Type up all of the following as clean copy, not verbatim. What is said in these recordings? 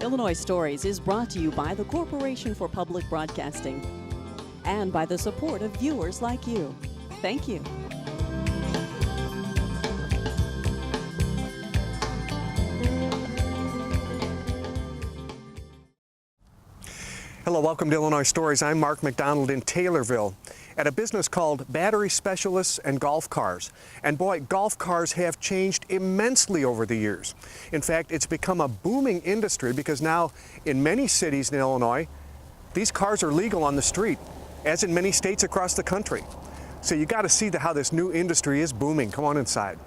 Illinois Stories is brought to you by the Corporation for Public Broadcasting and by the support of viewers like you. Thank you. Hello, welcome to Illinois Stories. I'm Mark McDonald in Taylorville at a business called Battery Specialists and Golf Cars. And boy, golf cars have changed immensely over the years. In fact, it's become a booming industry because now in many cities in Illinois, these cars are legal on the street, as in many states across the country. So you got to see how this new industry is booming. Come on inside.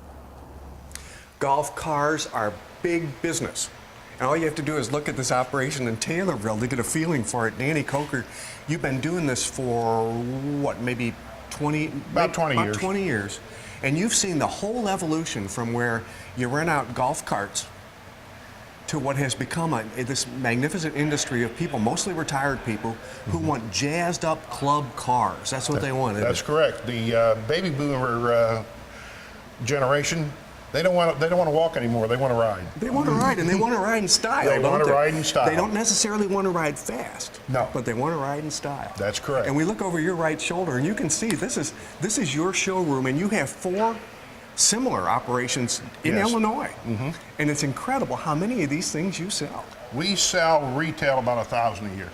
Golf cars are big business. And all you have to do is look at this operation in Taylorville to get a feeling for it. Danny Coker, you've been doing this for what, maybe 20? About 20 years. About 20 years. And you've seen the whole evolution from where you rent out golf carts to what has become this magnificent industry of people, mostly retired people, who want jazzed up club cars. That's what they want. That's correct. The baby boomer generation, they don't want to walk anymore. They want to ride. They want to ride, and they want to ride in style. They want to ride in style. They don't necessarily want to ride fast. No, but they want to ride in style. That's correct. And we look over your right shoulder, and you can see this is your showroom, and you have 4 similar operations in Illinois. And it's incredible how many of these things you sell. We sell retail about 1,000 a year.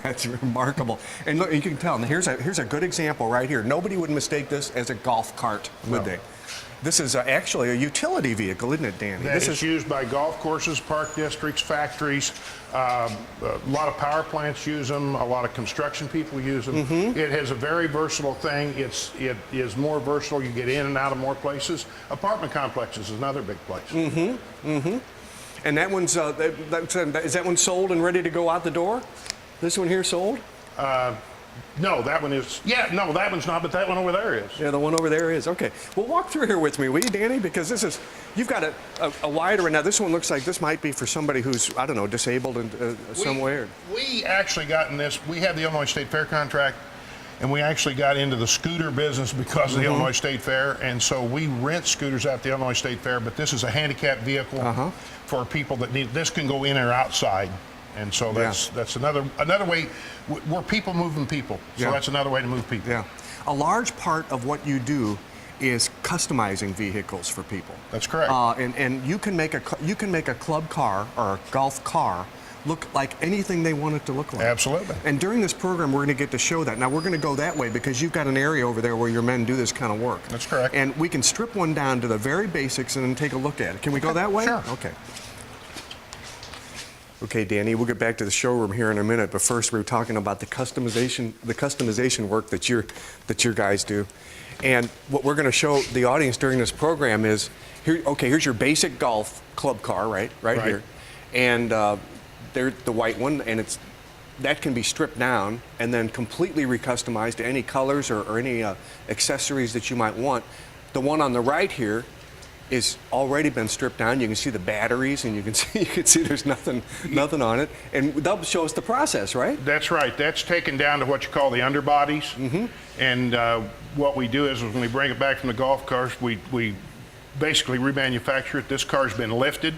That's remarkable. And look, you can tell. And here's a good example right here. Nobody would mistake this as a golf cart, would they? This is actually a utility vehicle, isn't it, Danny? This is used by golf courses, park districts, factories. A lot of power plants use them. A lot of construction people use them. It has a very versatile thing. It is more versatile. You get in and out of more places. Apartment complexes is another big place. And that one's is that one sold and ready to go out the door? This one here sold? No, that one is. Yeah, no, that one's not, but that one over there is. Yeah, the one over there is. Okay. Well, walk through here with me, will you, Danny? Because you've got a wider, and now this one looks like this might be for somebody who's, I don't know, disabled in some way. We actually got in this, we had the Illinois State Fair contract, and we actually got into the scooter business because of the Illinois State Fair, and so we rent scooters at the Illinois State Fair, but this is a handicapped vehicle for people that need, this can go in or outside. And so that's another way. We're people moving people. So that's another way to move people. Yeah. A large part of what you do is customizing vehicles for people. That's correct. And you can make a club car or a golf car look like anything they want it to look like. Absolutely. And during this program, we're going to get to show that. Now, we're going to go that way because you've got an area over there where your men do this kind of work. That's correct. And we can strip one down to the very basics and then take a look at it. Can we go that way? Sure. Okay. Okay, Danny, we'll get back to the showroom here in a minute, but first we were talking about the customization work that your guys do. And what we're going to show the audience during this program is, here's your basic golf club car, right here. And there's the white one, and that can be stripped down and then completely recustomized to any colors or any accessories that you might want. The one on the right here is already been stripped down. You can see the batteries, and you can see there's nothing on it, and that'll show us the process, right? That's right. That's taken down to what you call the underbodies, and what we do is when we bring it back from the golf cars, we basically remanufacture it. This car's been lifted.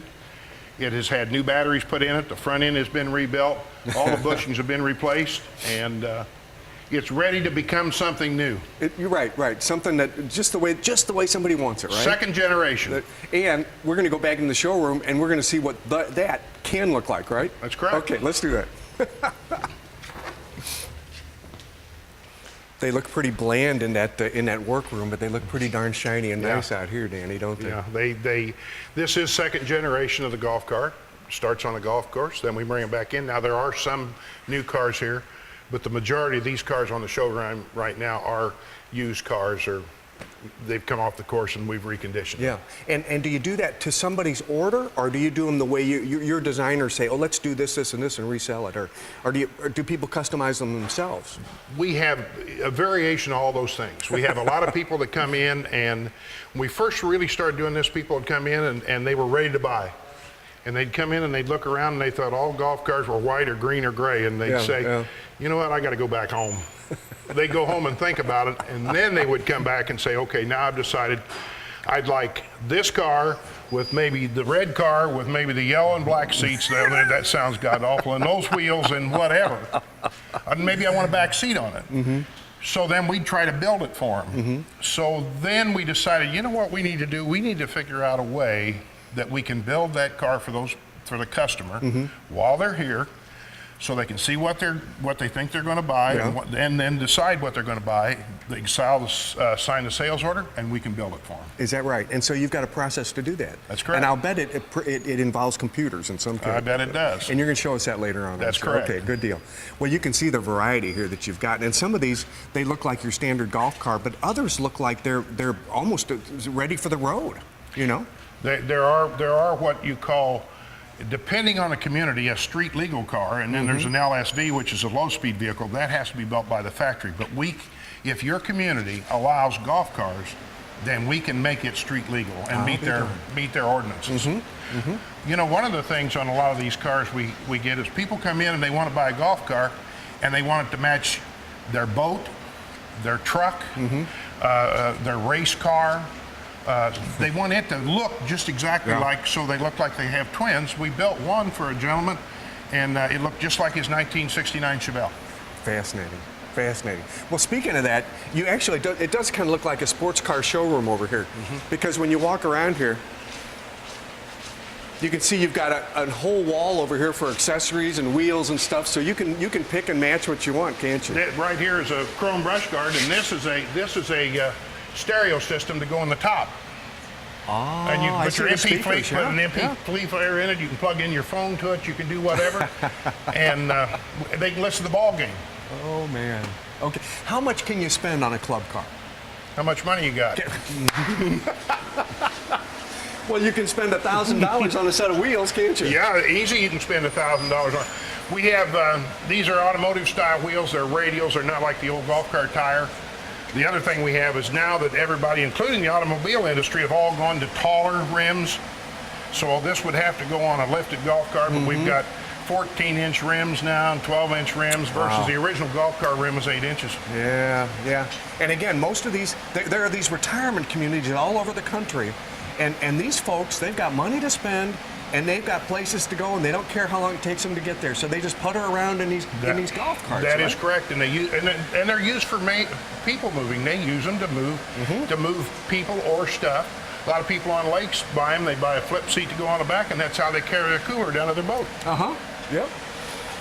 It has had new batteries put in it. The front end has been rebuilt. All the bushings have been replaced, and it's ready to become something new. You're right. Something that just the way somebody wants it, right? Second generation. And we're going to go back in the showroom, and we're going to see what that can look like, right? That's correct. Okay, let's do that. They look pretty bland in that workroom, but they look pretty darn shiny and nice out here, Danny, don't they? Yeah, this is second generation of the golf cart. Starts on a golf course, then we bring it back in. Now there are some new cars here, but the majority of these cars on the showroom right now are used cars, or they've come off the course and we've reconditioned them. Yeah, and do you do that to somebody's order, or do you do them the way your designers say, oh, let's do this, this, and this, and resell it, or do people customize them themselves? We have a variation of all those things. We have a lot of people that come in, and when we first really started doing this, people would come in and they were ready to buy. And they'd come in and they'd look around and they thought all golf cars were white or green or gray, and they'd say, you know what, I got to go back home. They'd go home and think about it, and then they would come back and say, okay, now I've decided I'd like this car with maybe the red car with maybe the yellow and black seats. That sounds god awful, and those wheels and whatever. And maybe I want a back seat on it. So then we'd try to build it for them. So then we decided, you know what we need to do? We need to figure out a way that we can build that car for the customer while they're here, so they can see what they think they're going to buy, and then decide what they're going to buy. They can sign the sales order, and we can build it for them. Is that right? And so you've got a process to do that. That's correct. And I'll bet it involves computers in some case. I bet it does. And you're going to show us that later on. That's correct. Okay, good deal. Well, you can see the variety here that you've got, and some of these they look like your standard golf car, but others look like they're almost ready for the road. You know? There are what you call, depending on the community, a street legal car, and then there's an LSV, which is a low-speed vehicle. That has to be built by the factory. But if your community allows golf cars, then we can make it street legal and meet their ordinances. You know, one of the things on a lot of these cars we get is people come in and they want to buy a golf car, and they want it to match their boat, their truck, their race car. They want it to look just exactly like, so they look like they have twins. We built one for a gentleman, and it looked just like his 1969 Chevelle. Fascinating. Fascinating. Well, speaking of that, you actually it does kind of look like a sports car showroom over here, because when you walk around here, you can see you've got a whole wall over here for accessories and wheels and stuff. So you can pick and match what you want, can't you? Right here is a chrome brush guard, and this is a stereo system to go on the top. Oh, and you can put your MP speakers, put an MP player in it. You can plug in your phone to it. You can do whatever, and they can listen to the ball game. Oh man. Okay. How much can you spend on a club car? How much money you got? Well, you can spend $1,000 on a set of wheels, can't you? Yeah, easy. You can spend $1,000 on. We have these are automotive style wheels. They're radials. They're not like the old golf cart tire. The other thing we have is now that everybody, including the automobile industry, have all gone to taller rims. So this would have to go on a lifted golf cart, but we've got 14-inch rims now and 12-inch rims versus the original golf car rim was 8 inches. Yeah, yeah. And again, most of these, there are these retirement communities all over the country, and these folks, they've got money to spend, and they've got places to go, and they don't care how long it takes them to get there. So they just putter around in these golf carts. That is correct, and they're used for people moving. They use them to move people or stuff. A lot of people on lakes buy them. They buy a flip seat to go on the back, and that's how they carry their cooler down to their boat. Yep.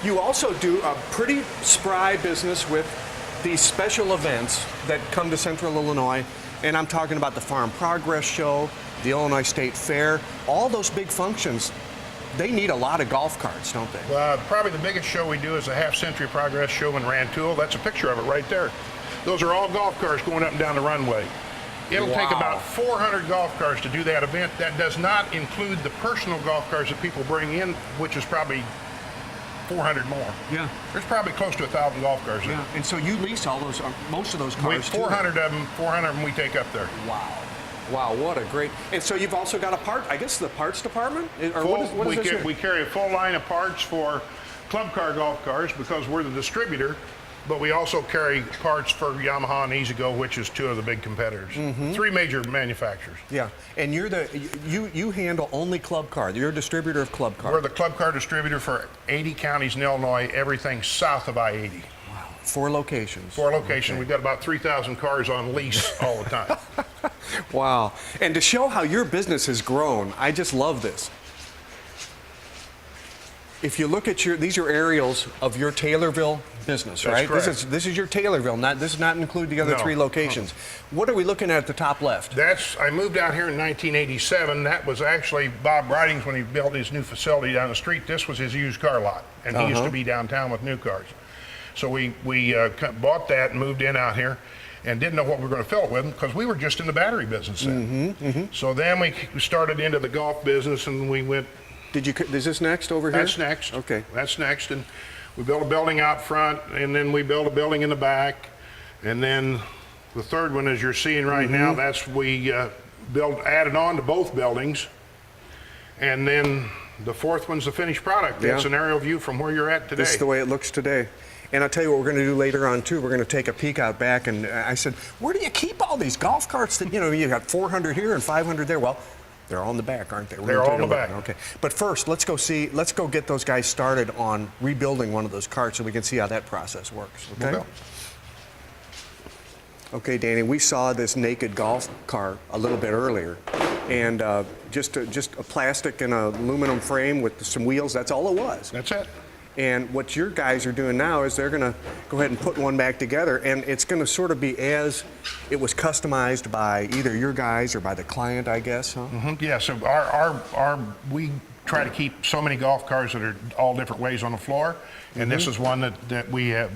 You also do a pretty spry business with these special events that come to Central Illinois, and I'm talking about the Farm Progress Show, the Illinois State Fair, all those big functions. They need a lot of golf carts, don't they? Well, probably the biggest show we do is the Half-Century Progress Show in Rantoul. That's a picture of it right there. Those are all golf cars going up and down the runway. It'll take about 400 golf cars to do that event. That does not include the personal golf cars that people bring in, which is probably 400 more. Yeah. There's probably close to 1,000 golf cars there. Yeah. And so you lease all those, most of those cars, 400 of them we take up there. Wow. Wow, what a great... And so you've also got the parts department? Or what is this? We carry a full line of parts for club car golf cars because we're the distributor, but we also carry parts for Yamaha and E-Z-GO, which is two of the big competitors. 3 major manufacturers. Yeah, and you handle only club car. You're a distributor of club car. We're the club car distributor for 80 counties in Illinois, everything south of I-80. Wow, 4 locations. 4 locations. Okay. We've got about 3,000 cars on lease all the time. Wow, and to show how your business has grown, I just love this. If you look at these are aerials of your Taylorville business, right? That's correct. This is your Taylorville. This does not include the other 3 locations. What are we looking at the top left? I moved out here in 1987. That was actually Bob Bridings when he built his new facility down the street. This was his used car lot, and he used to be downtown with new cars. So we bought that and moved in out here, and didn't know what we were going to fill it with because we were just in the battery business then. So then we started into the golf business, and we went. Is this next over here? That's next. Okay. That's next, and we built a building out front, and then we built a building in the back, and then the third one, as you're seeing right now, we added on to both buildings, and then the fourth one's the finished product. That's an aerial view from where you're at today. This is the way it looks today. And I'll tell you what we're going to do later on too. We're going to take a peek out back, and I said, where do you keep all these golf carts that, you got 400 here and 500 there? Well, They're all in the back, aren't they? They're all in the back. Okay. But first, let's go get those guys started on rebuilding one of those carts so we can see how that process works. Okay? We'll go. Okay, Danny, we saw this naked golf cart a little bit earlier. And just a plastic and a aluminum frame with some wheels, that's all it was. That's it. And what your guys are doing now is they're going to go ahead and put one back together, and it's going to sort of be as it was customized by either your guys or by the client, I guess, huh? Mm-hmm. Yeah, so we try to keep so many golf cars that are all different ways on the floor, and this is one that we have,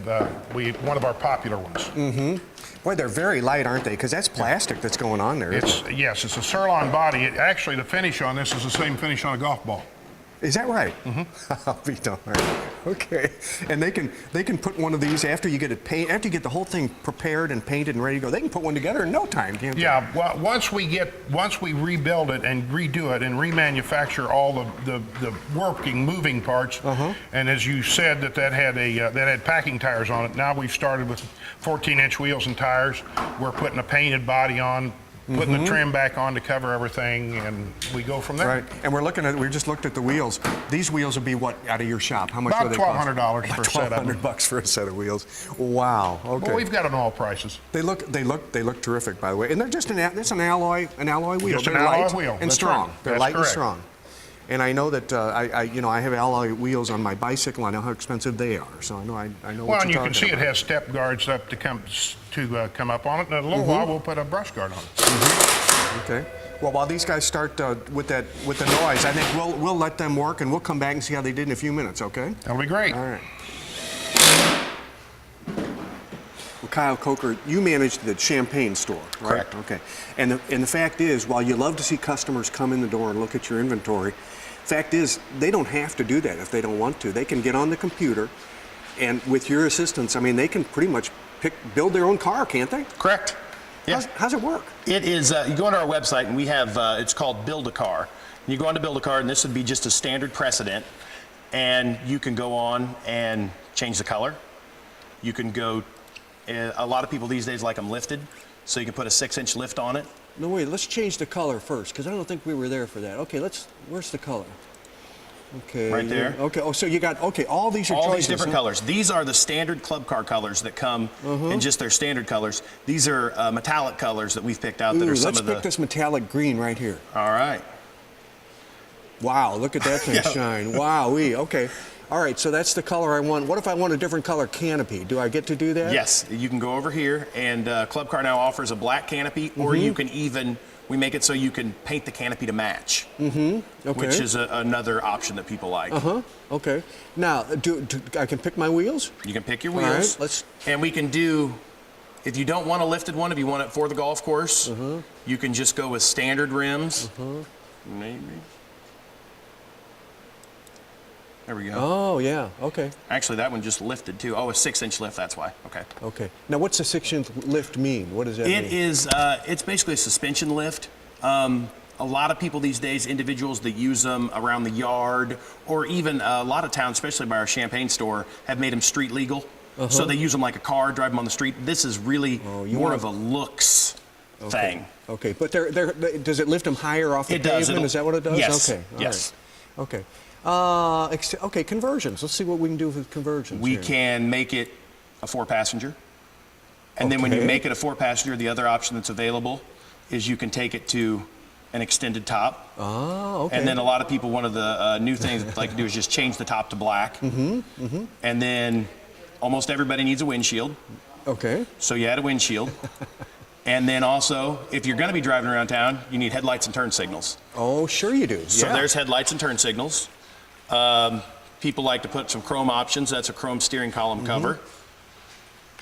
one of our popular ones. Mm-hmm. Boy, they're very light, aren't they? Because that's plastic that's going on there. Yes, it's a Surlon body. Actually, the finish on this is the same finish on a golf ball. Is that right? Mm-hmm. I'll be darned. Okay. And they can put one of these after you get it after you get the whole thing prepared and painted and ready to go. They can put one together in no time, can't they? Yeah. Well, once we rebuild it and redo it and remanufacture all the working, moving parts, and as you said that had packing tires on it. Now we've started with 14-inch wheels and tires. We're putting a painted body on, putting the trim back on to cover everything, and we go from there. Right, and we just looked at the wheels. These wheels would be what out of your shop? How much About would they cost? $1,200 for a set of them. $1,200 for a set of wheels. Wow. Okay. Well, we've got them all prices. They look terrific, by the way, and they're just it's an alloy wheel. Just an they're alloy light wheel. and That's strong. right. They're That's light correct. and strong. And I know that I have alloy wheels on my bicycle. I know how expensive they are, so I know what Well, you're and you can talking see about. it has step guards up to come up on it. And in a little while, we'll put a brush guard on it. Okay. Well, while these guys start with the noise, I think we'll let them work, and we'll come back and see how they did in a few minutes. Okay. That'll be great. All right. Well, Kyle Coker, you manage the Champagne store, right? Correct. Okay. And the fact is, while you love to see customers come in the door and look at your inventory, fact is they don't have to do that if they don't want to. They can get on the computer, and with your assistance, I mean, they can pretty much build their own car, can't they? Correct. Yeah. How's it work? It is, you go onto our website and we have, it's called Build a Car. You go on to Build a Car, and this would be just a standard precedent, and you can go on and change the color. You can go, a lot of people these days like them lifted, so you can put a 6-inch lift on it. No, wait, let's change the color first, because I don't think we were there for that. Okay, where's the color? Okay. Right there. Okay, all these are All choices. these different colors. These are the standard club car colors that come in just their standard colors. These are metallic colors that we've picked out that are some let's of the... pick this metallic green right here. All right. Wow, look at that thing shine. Wowee, okay. All right, so that's the color I want. What if I want a different color canopy? Do I get to do that? Yes, you can go over here, and Club Car now offers a black canopy, or you can even, we make it so you can paint the canopy to match, Okay. which is another option that people like. Okay. Now, I can pick my wheels? You can pick your All wheels, right, and we can do, if you don't want a lifted one, if you want it for the golf course, you can just go with standard rims. Maybe. There we go. Oh, yeah, okay. Actually, that one just lifted too. Oh, a 6-inch lift, that's why. Okay. Okay. Now, what's a 6-inch lift mean? What does that mean? It is, it's basically a suspension lift. A lot of people these days, individuals that use them around the yard, or even a lot of towns, especially by our Champagne store, have made them street legal. So they use them like a car, drive them on the street. This is really more of a looks thing. Okay, but does it lift them higher off the It does. pavement? Is that what it does? Yes. Okay. all Yes. right. Okay. Okay, conversions. Let's see what we can do with conversions. We here. can make it a 4-passenger. And then when you Okay. make it a 4-passenger, the other option that's available is you can take it to an extended top. Oh, okay. And then a lot of people, one of the new things they like to do is just change the top to black. And then almost everybody needs a windshield. Okay. So you add a windshield. And then also, if you're going to be driving around town, you need headlights and turn signals. Oh, sure you do. So yeah. there's headlights and turn signals. People like to put some chrome options. That's a chrome steering column cover.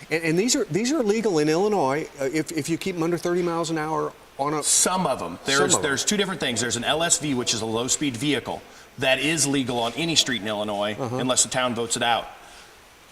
And these are legal in Illinois if you keep them under 30 miles an hour on a. Some of them. There's two different things. There's an LSV, which is a low-speed vehicle. That is legal on any street in Illinois, unless the town votes it out.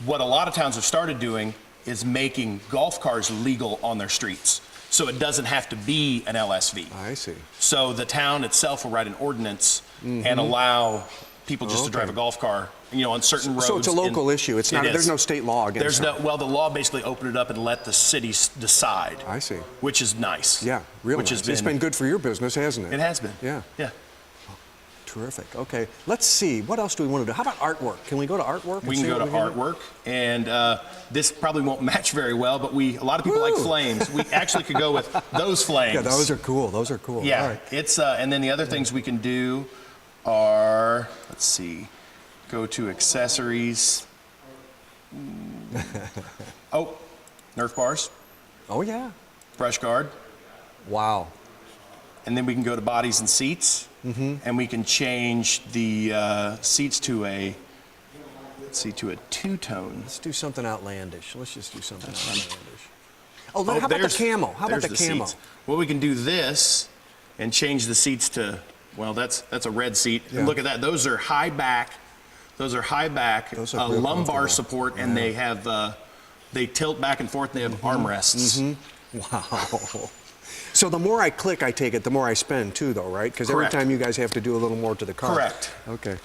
What a lot of towns have started doing is making golf cars legal on their streets. So it doesn't have to be an LSV. I see. So the town itself will write an ordinance and allow people just to drive a golf car, on certain roads. So it's a local issue. It's not. It is. There's no state law against it. Well, the law basically opened it up and let the cities decide. I see. Which is nice. Yeah, really Which nice. has It's been good for your business, hasn't it? It has been. Yeah. Yeah. Terrific. Okay, let's see. What else do we want to do? How about artwork? Can we go to artwork? We can go to artwork, and this probably won't match very well, but a lot of people like flames. We actually could go with those flames. Yeah, those are cool. Those are cool. Yeah, all right. it's and then the other things we can do are, let's see, go to accessories. Oh, Nerf bars. Oh yeah. Brush guard. Wow. And then we can go to bodies and seats, and we can change the seats to a two-tone. Let's do something outlandish. Let's just do something outlandish. Oh, how about the camo? How about the camo? Seats. Well, we can do this and change the seats to, well, that's a red seat. Yeah. And look at that. Those are high back. Those are Those are real lumbar comfortable. support, and they have they tilt back and forth, and they have armrests. Wow. So the more I click, I take it, the more I spend too, though, right? Because every Correct. time you guys have to do a little more to the car. Correct. Okay.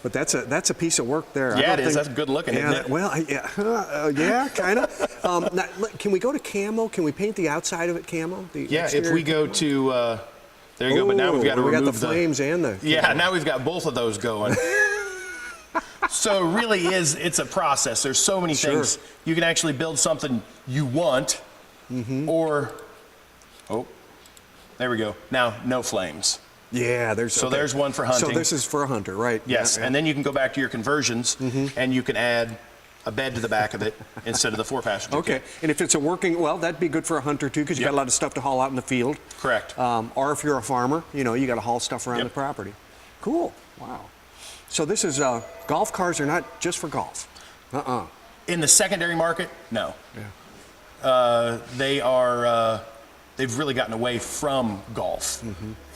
But that's a piece of work there. Yeah, it is. That's good looking, Yeah, isn't it? well, yeah, kind of. Can we go to camo? Can we paint the outside of it camo? Yeah, if we go to, there you go. But now we've got to remove we got the flames and the. Yeah, now we've got both of those going. So it really is, it's a process. There's so many things. You can actually build something you want, or, oh, there we go. Now, no flames. Yeah, there's. So there's one for hunting. So this is for a hunter, right? Yes, Yeah, and then you can go back to your conversions, and you can add a bed to the back of it instead of the 4-passenger. Okay, and if it's a working, well, that'd be good for a hunter too, because you got a lot of stuff to haul out in the field. Correct. Or if you're a farmer, you got to haul stuff around the property. Cool. Wow. So this is golf cars are not just for golf. In the secondary market, no. Yeah. They are. They've really gotten away from golf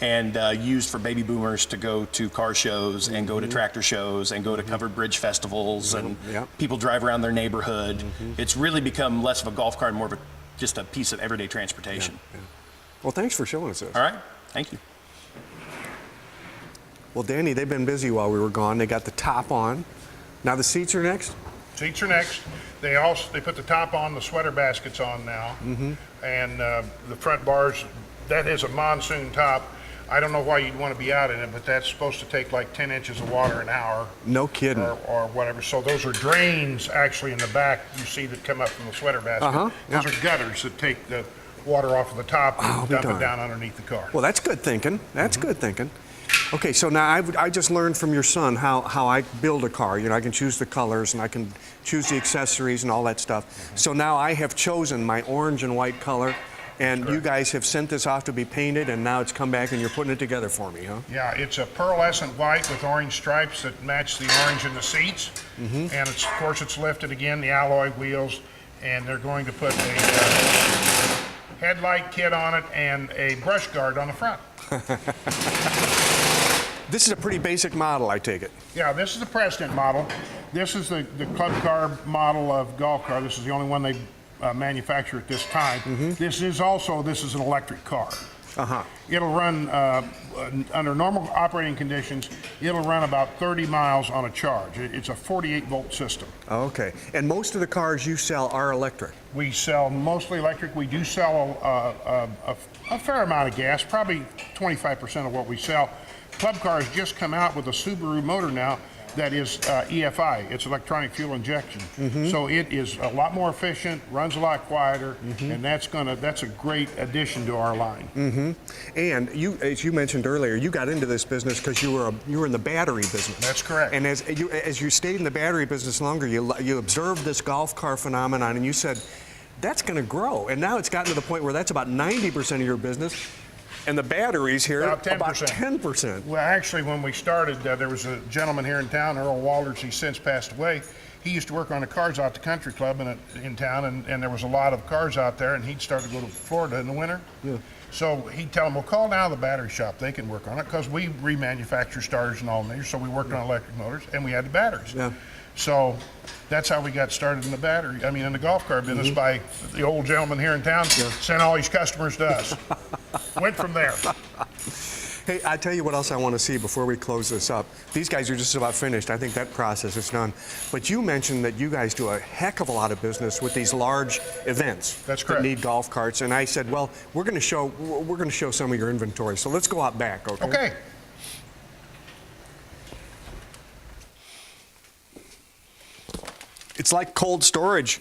and used for baby boomers to go to car shows and go to tractor shows and go to covered bridge festivals and people drive around their neighborhood. It's really become less of a golf cart, more of just a piece of everyday transportation. Yeah. Well, thanks for showing us this. All right. Thank you. Well, Danny, they've been busy while we were gone. They got the top on. Now the seats are next? Seats are next. They put the top on, the sweater baskets on now, and the front bars. That is a monsoon top. I don't know why you'd want to be out in it, but that's supposed to take like 10 inches of water an hour. No kidding. Or whatever. So those are drains actually in the back you see that come up from the sweater basket. Those are gutters that take the water off of the top and dump it down underneath the car. Well, that's good thinking. That's good thinking. Okay, so now I just learned from your son how I build a car. I can choose the colors and I can choose the accessories and all that stuff. So now I have chosen my orange and white color, and you guys have sent this off to be painted, and now it's come back and you're putting it together for me, huh? Yeah, it's a pearlescent white with orange stripes that match the orange in the seats. And of course it's lifted again, the alloy wheels, and they're going to put a headlight kit on it and a brush guard on the front. This is a pretty basic model, I take it. Yeah, this is the President model. This is the club car model of golf car. This is the only one they manufacture at this time. This is an electric car. It'll run, under normal operating conditions, it'll run about 30 miles on a charge. It's a 48-volt system. Okay, and most of the cars you sell are electric. We sell mostly electric. We do sell a fair amount of gas, probably 25% of what we sell. Club cars just come out with a Subaru motor now that is EFI. It's electronic fuel injection. So it is a lot more efficient, runs a lot quieter, and that's a great addition to our line. And you, as you mentioned earlier, you got into this business because you were in the battery business. That's correct. And as you stayed in the battery business longer, you observed this golf car phenomenon, and you said that's going to grow. And now it's gotten to the point where that's about 90% of your business. And the batteries here, about 10%. About 10%. Well, actually, when we started, there was a gentleman here in town, Earl Walters. He's since passed away. He used to work on the Cars Out the Country Club in town, and there was a lot of cars out there, and he'd start to go to Florida in the winter. So he'd tell them, well, call down to the battery shop. They can work on it, because we remanufacture starters and all these. So we worked on electric motors, and we had the batteries. So that's how we got started in the golf car business, by the old gentleman here in town sent all his customers to us. Went from there. Hey, I tell you what else I want to see before we close this up. These guys are just about finished. I think that process is done. But you mentioned that you guys do a heck of a lot of business with these large events. That's correct. That need golf carts. And I said, well, we're going to show some of your inventory. So let's go out back, okay? Okay. It's like cold storage.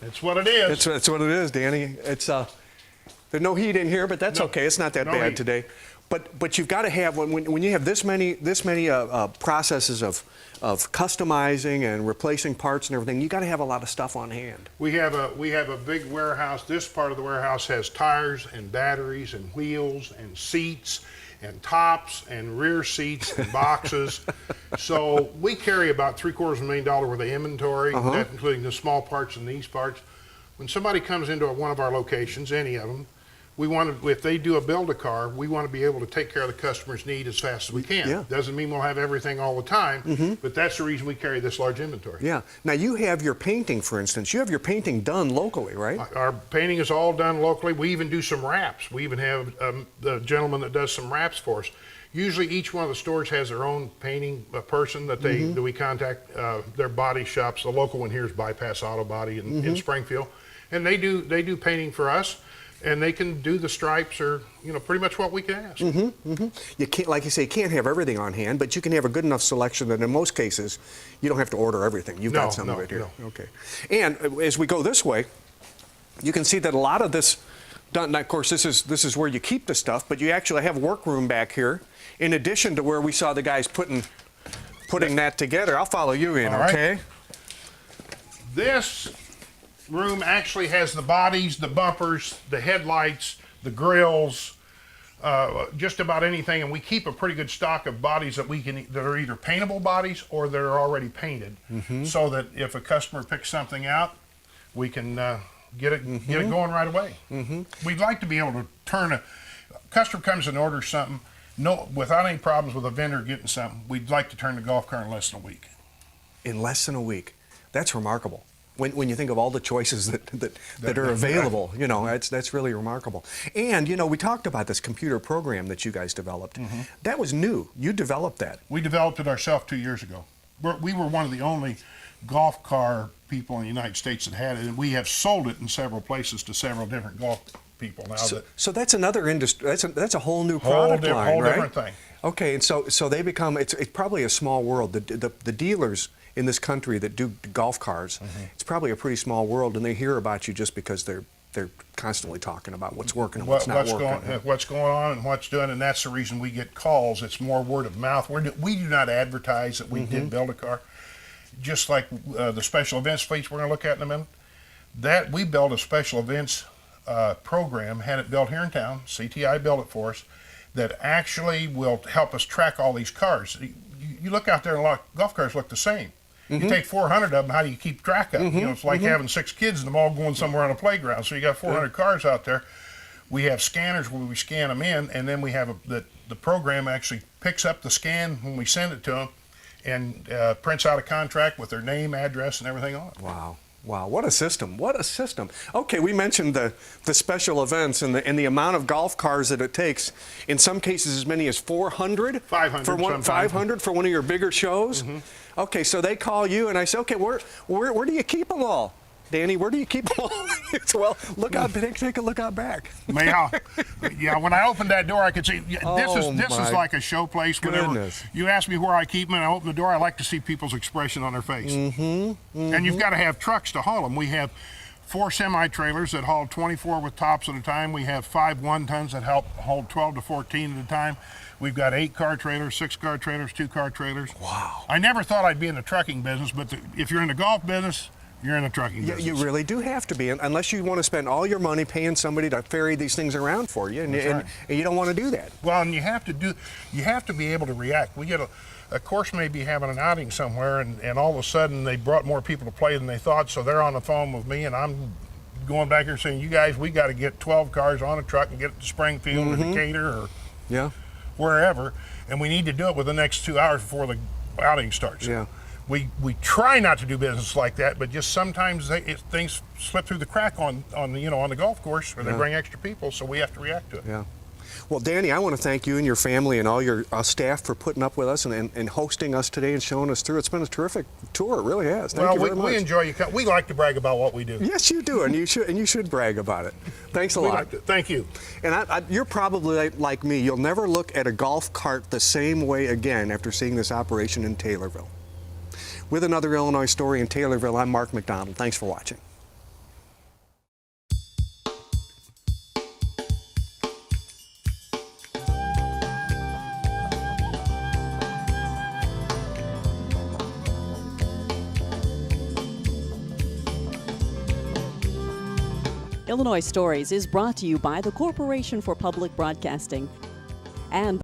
That's what it is. That's what it is, Danny. It's there's no heat in here, but that's okay. It's not that bad heat today. But you've got to have when you have this many processes of customizing and replacing parts and everything. You got to have a lot of stuff on hand. We have a big warehouse. This part of the warehouse has tires and batteries and wheels and seats and tops and rear seats and boxes. So we carry about $750,000 worth of inventory, that including the small parts and these parts. When somebody comes into one of our locations, any of them, if they do a build-a-car, we want to be able to take care of the customer's need as fast as we can. Yeah. Doesn't mean we'll have everything all the time, but that's the reason we carry this large inventory. Yeah. Now you have your painting, for instance. You have your painting done locally, right? Our painting is all done locally. We even do some wraps. We even have the gentleman that does some wraps for us. Usually each one of the stores has their own painting person that that we contact, their body shops. The local one here is Bypass Auto Body in Springfield. And they do painting for us. And they can do the stripes or, pretty much what we can ask. You can't, like you say, you can't have everything on hand, but you can have a good enough selection that in most cases, you don't have to order everything. You've got some of it here. Okay. And as we go this way, you can see that a lot of this done. Now, of course, this is where you keep the stuff, but you actually have workroom back here, in addition to where we saw the guys putting that together. I'll follow you in, okay? This room actually has the bodies, the bumpers, the headlights, the grills, just about anything, and we keep a pretty good stock of bodies that are either paintable bodies or that are already painted, so that if a customer picks something out, we can get it going right away. We'd like to be able to turn a customer comes and orders something, without any problems with a vendor getting something. We'd like to turn the golf cart in less than a week. In less than a week, that's remarkable. When you think of all the choices that are available, that's really remarkable. And, we talked about this computer program that you guys developed. That was new. You developed that. We developed it ourselves 2 years ago. We were one of the only golf car people in the United States that had it, and we have sold it in several places to several different golf people now. So that's another industry. That's a whole new product line, right? Whole different thing. Okay, and so they become. It's probably a small world. The dealers in this country that do golf cars, it's probably a pretty small world, and they hear about you just because they're constantly talking about what's working and what's not working. What's going on and what's doing, and that's the reason we get calls. It's more word of mouth. We do not advertise that we did build a car. Just like the special events fleets we're going to look at in a minute, that we built a special events program, had it built here in town. CTI built it for us, that actually will help us track all these cars. You look out there and a lot of golf cars look the same. You take 400 of them, how do you keep track of them? It's like having 6 kids and them all going somewhere on a playground. So you got 400 cars out there. We have scanners where we scan them in, and then we have the program actually picks up the scan when we send it to them and prints out a contract with their name, address, and everything on it. Wow. Wow, what a system, what a system. Okay, we mentioned the special events and the amount of golf cars that it takes. In some cases, as many as 400? 500 500 for one of your bigger shows? Okay, so they call you and I say, okay, where do you keep them all? Danny, where do you keep them all? Well, look out, take a look out back. Yeah, when I opened that door, I could see, this is like a show place. Whenever you ask me where I keep them and I open the door, I like to see people's expression on their face. And you've got to have trucks to haul them. We have 4 semi-trailers that haul 24 with tops at a time. We have 5 1-tons that hold 12 to 14 at a time. We've got 8-car trailers, 6-car trailers, 2-car trailers. Wow. I never thought I'd be in the trucking business, but if you're in the golf business, you're in a trucking business. You really do have to be, unless you want to spend all your money paying somebody to ferry these things around for you, and you don't want to do that. Well, and you have to be able to react. We get a course may be having an outing somewhere, and all of a sudden they brought more people to play than they thought, so they're on the phone with me, and I'm going back here saying, you guys, we got to get 12 cars on a truck and get it to Springfield or Decatur or wherever, and we need to do it within the next 2 hours before the outing starts. Yeah. We try not to do business like that, but just sometimes things slip through the crack on the golf course, or they bring extra people, so we have to react to it. Yeah. Well, Danny, I want to thank you and your family and all your staff for putting up with us and hosting us today and showing us through. It's been a terrific tour. It really has. Thank you very much. We enjoy you. We like to brag about what we do. Yes, you do, and you should brag about it. Thanks a lot. Like to. Thank you. And you're probably like me. You'll never look at a golf cart the same way again after seeing this operation in Taylorville. With another Illinois story in Taylorville, I'm Mark McDonald. Thanks for watching. Illinois Stories is brought to you by the Corporation for Public Broadcasting and